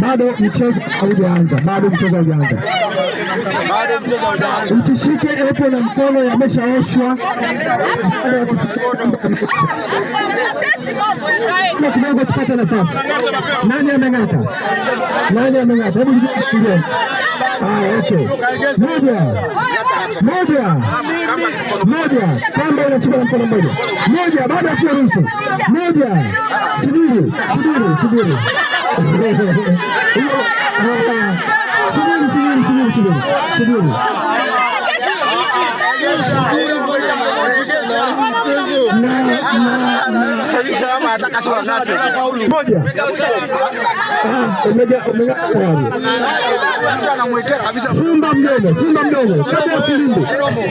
bado mchezo haujaanza, Msishike epo na mkono, yameshaoshwa kidogo, tupate nafasi. Nani ameng'ata? Hebu ndio. Okay. Moja. Kamba inashika mkono mmoja. Baada ya kuruhusu. Subiri. Subiri.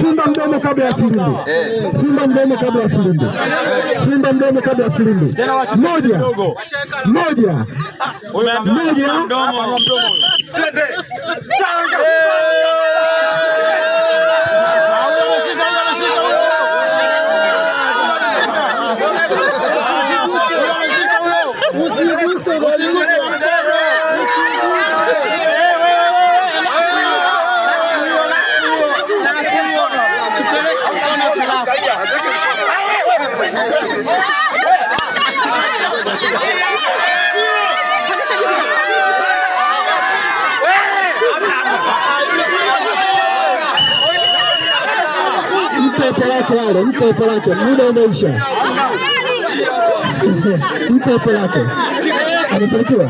Fumba mdomo kabla ya filimbi. Moja. Mpe epo lake, muda umeisha. Mpe epo lake. Amefanikiwa.